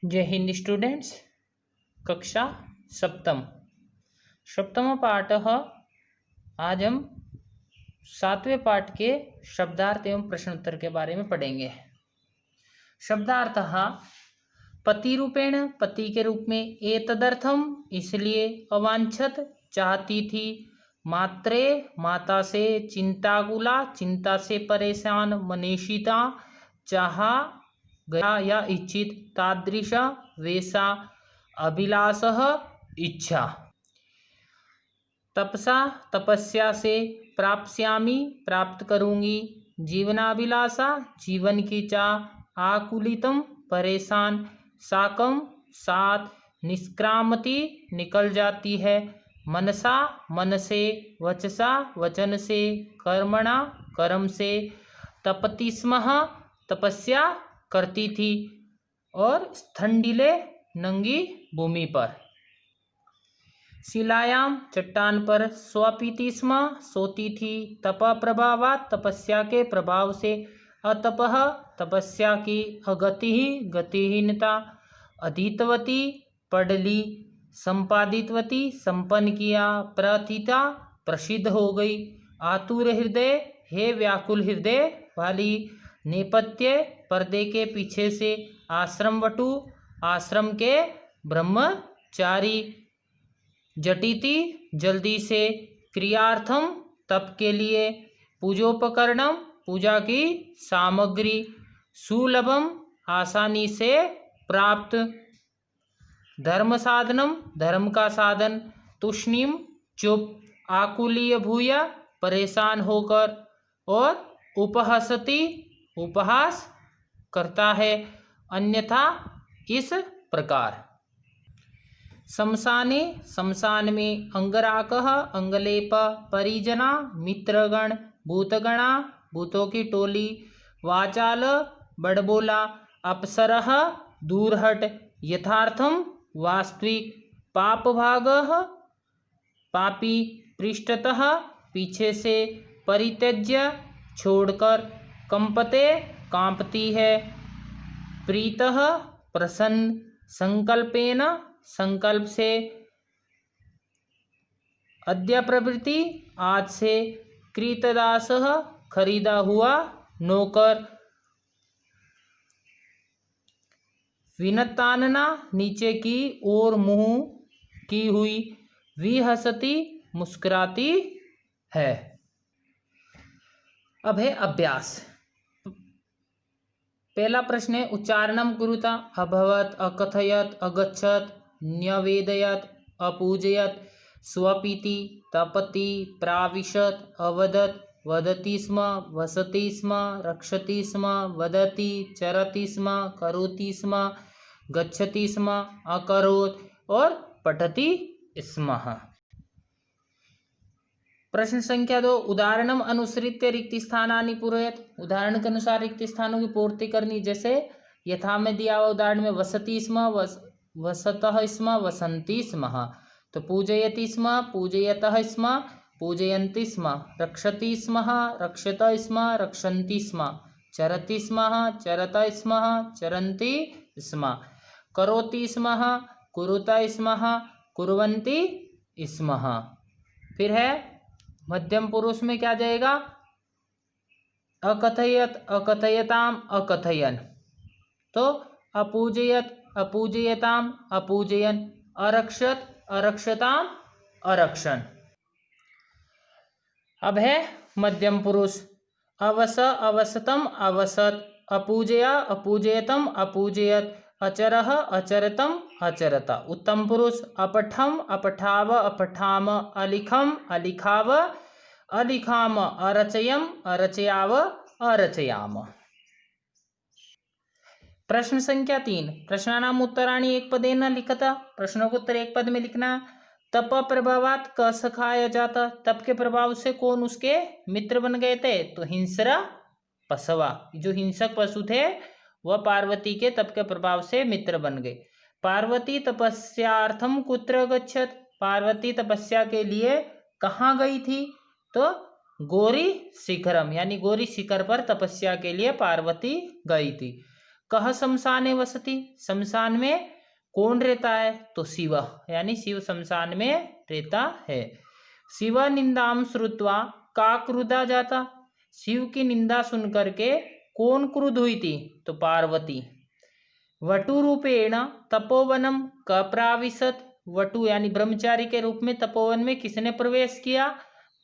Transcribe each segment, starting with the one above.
जय हिंद स्टूडेंट्स। कक्षा सप्तम सप्तम पाठ। आज हम 7वें पाठ के शब्दार्थ एवं प्रश्नोत्तर के बारे में पढ़ेंगे। शब्दार्थ: पति रूपेण, पति के रूप में, एतदर्थम इसलिए, अवांछत चाहती थी, मात्रे माता से, चिंताकुला चिंता से परेशान, मनीषिता चाहा गया या इच्छित, तादृश वैसा, अभिलाषः इच्छा, तपसा तपस्या से, प्राप्स्यामि प्राप्त करूंगी, जीवनाभिलाषा जीवन की चाह, आकुलितम परेशान, साकम साथ, निष्क्रामति निकल जाती है, मनसा मन से, वचसा वचन से, कर्मणा कर्म से, तपति स्म तपस्या करती थी, और स्थंडिले नंगी भूमि पर, शिलायाम चट्टान पर, स्वपीति स्म सोती थी, तप प्रभावात तपस्या के प्रभाव से, अतपः तपस्या की, अगति गतिहीनता, अधीतवती पढ़ ली, संपादितवती संपन्न किया, प्रथिता प्रसिद्ध हो गई, आतुर हृदय हे व्याकुल हृदय वाली, नेपथ्य पर्दे के पीछे से, आश्रम वटु आश्रम के ब्रह्मचारी, जटिति जल्दी से, क्रियार्थम तप के लिए, पूजोपकरणम पूजा की सामग्री, सुलभम आसानी से प्राप्त, धर्म साधनम धर्म का साधन, तुष्णिम चुप, आकुलीय भूय परेशान होकर, और उपहसति उपहास करता है, अन्यथा इस प्रकार, शमशाने शमशान में, अंगराकः अंगलेप, परिजना मित्रगण, भूतगणा भूतों की टोली, वाचाल बड़बोला, अप्सरः दूरहट, यथार्थम वास्तविक, पापभागः पापी, पृष्ठतः पीछे से, परित्यज्य छोड़कर, कंपते कांपती है, प्रीतः प्रसन्न, संकल्पेन संकल्प से, अद्य प्रभृति आज से, कृतदासः खरीदा हुआ नौकर, विनतानना नीचे की ओर मुंह की हुई, विहसती मुस्कुराती है। अब है अभ्यास। पहला प्रश्न है, उच्चारणम कुरुता, अभवत, अकथयत, अगच्छत, न्यवेदयत, अपूजयत, स्वपीति, तपति, प्राविशत, अवदत, वदति स्म, वसति स्म, रक्षति स्म, वदति, चरति स्म, करोति स्म, गच्छति स्म, अकरोत्, और पठति स्म। प्रश्न संख्या 2, उदाहरणम अनुसृत्य रिक्त स्थानानि पूरयत, उदाहरण के अनुसार रिक्त स्थानों की पूर्ति करनी। जैसे यथा में दिया हुआ उदाहरण में, वसति स्म, वसतः स्म, वसन्ति स्म, तो पूजयति स्म, पूजयतः स्म, पूजयन्ति स्म, रक्षति स्म, रक्षत स्म, रक्षन्ति स्म, चरति स्म, चरत स्म, चरन्ति स्म, करोति स्म, कुरुत स्म, कुर्वन्ति स्म। फिर है मध्यम पुरुष में क्या जाएगा, अकथयत, अकथयताम, अकथयन, तो अपूजयत, अपूजयताम, अपूजयन, अरक्षत, अरक्षताम, अरक्षण। अब है मध्यम पुरुष, अवस, अवसतम, अवसत, अपूजया, अपूजयतम, अपूजयत, अचरः, अचरतम, अचरत। उत्तम पुरुष, अपठम, अपठाव, अपठाम, अलिखम, अलिखाव, अलिखाम, अरचयम, अरचयाव, अरचयाम। प्रश्न संख्या 3, प्रश्नानाम उत्तराणि एक पदेन लिखता, प्रश्नों को उत्तर एक पद में लिखना। तप प्रभावात क सखाय जाता, तप के प्रभाव से कौन उसके मित्र बन गए थे, तो हिंसरा पशवा, जो हिंसक पशु थे वह पार्वती के तप के प्रभाव से मित्र बन गए। पार्वती तपस्यार्थम कुत्र गच्छत, पार्वती तपस्या के लिए कहाँ गई थी, तो गौरी शिखरम, यानी गौरी शिखर पर तपस्या के लिए पार्वती गई थी। कह शमशाने वसति, शमशान में कौन रहता है? तो शिव, यानी शिव शमशान में रहता है। शिव निंदाम श्रुत्वा का क्रुद्धा जाता, शिव की निंदा सुन करके कौन क्रुद्ध हुई थी? तो पार्वती। वटु रूपेण तपोवनम क प्राविशत, वटु यानी ब्रह्मचारी के रूप में तपोवन में किसने प्रवेश किया?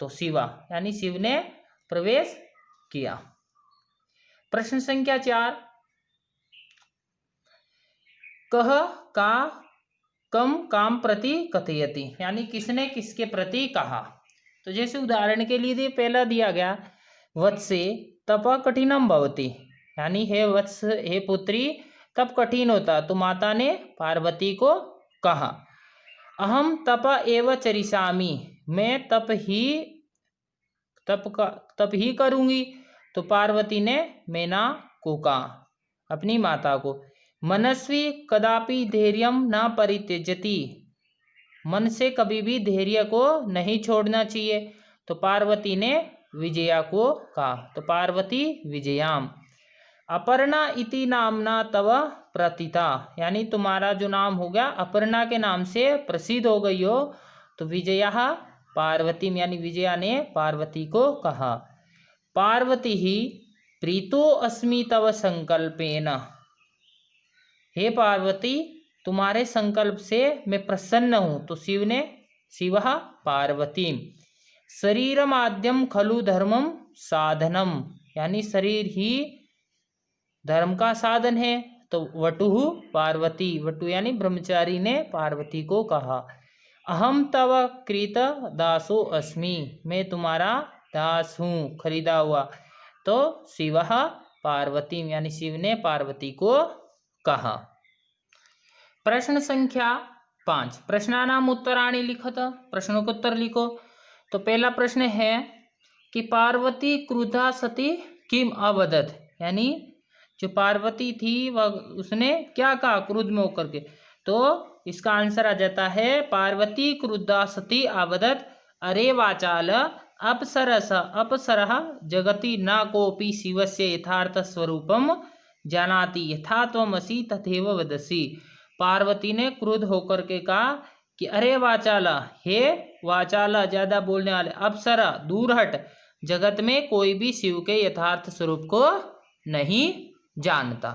तो शिवा, यानी शिव ने प्रवेश किया। प्रश्न संख्या 4, कह का कम काम प्रति कथयति, यानी किसने किसके प्रति कहा? तो जैसे उदाहरण के लिए पहला दिया गया, वत्से तप कठिनम भवति, यानी हे वत्स, हे पुत्री, तप कठिन होता, तो माता ने पार्वती को कहा। अहम तप एव चरिष्यामि, मैं तप ही करूंगी, तो पार्वती ने मैना को कहा, अपनी माता को। मनस्वी कदापि धैर्यम न परित्यजति, मन से कभी भी धैर्य को नहीं छोड़ना चाहिए, तो पार्वती ने विजया को कहा, तो पार्वती विजयाम। अपर्णा इति नामना तव प्रतिता, यानी तुम्हारा जो नाम हो गया अपर्णा के नाम से प्रसिद्ध हो गई हो, तो विजया पार्वती, यानी विजया ने पार्वती को कहा। पार्वती ही प्रीतो अस्मि तव संकल्पेन, हे पार्वती, तुम्हारे संकल्प से मैं प्रसन्न हूँ, तो शिव पार्वती। शरीरमाद्यम खलु धर्मम साधनम, यानी शरीर ही धर्म का साधन है, तो वटुः पार्वती, वटु यानी ब्रह्मचारी ने पार्वती को कहा। अहम तव कृत दासो अस्मि, मैं तुम्हारा दास हूँ, खरीदा हुआ, तो शिव पार्वती, यानी शिव ने पार्वती को कहा। प्रश्न संख्या 5, प्रश्नानाम उत्तराणि लिखत, प्रश्नों को उत्तर लिखो। तो पहला प्रश्न है कि पार्वती क्रुद्धा सती किम अवदत, यानी जो पार्वती थी वह उसने क्या कहा क्रुद्ध में होकर के? तो इसका आंसर आ जाता है, पार्वती क्रुद्धा सती अवदत अरे वाचाल अपसरः जगति न कोपि शिवस्य यथार्थ स्वरूपम जानाति यथा त्वमसि तथैव वदसि। पार्वती ने क्रुद्ध होकर के कहा कि अरे वाचाला, हे वाचाला, ज्यादा बोलने वाले, अप्सरा, दूर हट, जगत में कोई भी शिव के यथार्थ स्वरूप को नहीं जानता।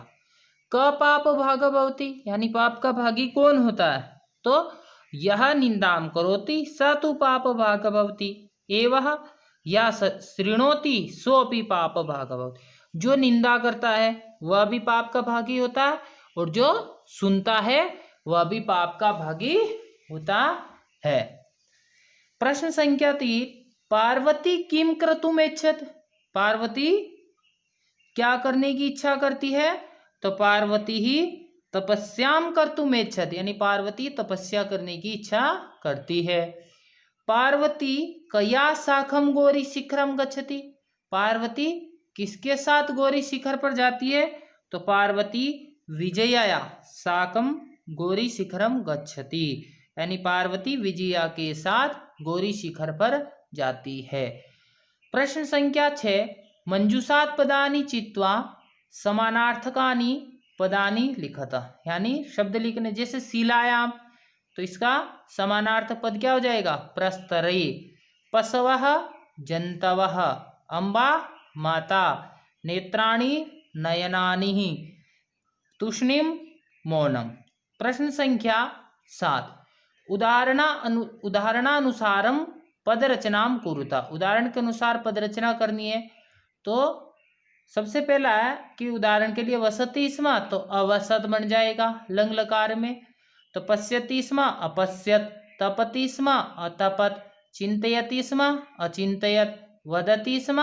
क पाप भाग भवति, यानी पाप का भागी कौन होता है? तो यह निंदाम करोति स तु पाप भाग भवति एवं या शृणोति सोपि पाप भाग भवति, जो निंदा करता है वह भी पाप का भागी होता है, और जो सुनता है वह भी पाप का भागी होता है। प्रश्न संख्या 3, पार्वती किम क्रतुम इच्छत, पार्वती क्या करने की इच्छा करती है? तो पार्वती ही तपस्याम कर्तुम इच्छत, यानी पार्वती तपस्या करने की इच्छा करती है। पार्वती कया शाखम गौरी शिखरम गच्छति, पार्वती किसके साथ गौरी शिखर पर जाती है? तो पार्वती विजया शाकम गौरी शिखरम गच्छति, यानी पार्वती विजया के साथ गौरी शिखर पर जाती है। प्रश्न संख्या 6, मंजूषात पदानि चित्वा समानार्थकानि पदानि लिखत, यानी शब्द लिखने, जैसे शिलायाम, तो इसका समानार्थ पद क्या हो जाएगा? प्रस्तरे, पशवः जंतवः, अम्बा माता, नेत्राणि नयनानि, तूष्णीम मौनम। प्रश्न संख्या 7, उदाहरणानुसारम पद रचनाम कुरुता, उदाहरण के अनुसार पद रचना करनी है। तो सबसे पहला है कि उदाहरण के लिए वसति स्म, तो अवसत बन जाएगा लंग लकार में। तो पश्यति स्म अपश्यत, तपति स्म अतपत, चिंतयति स्म अचिंतयत, वदति स्म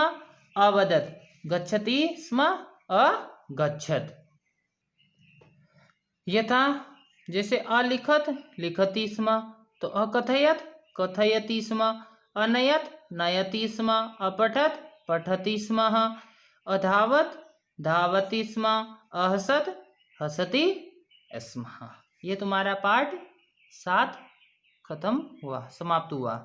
अवदत, गच्छति स्म अगच्छत। यथा जैसे अलिखत लिखति स्म, तो अकथयत कथयति स्म, अनयत नयति स्म, अपठत पठति स्म, अधावत धावति स्म, अहसत हसति स्म। ये तुम्हारा पाठ 7 खत्म हुआ, समाप्त हुआ।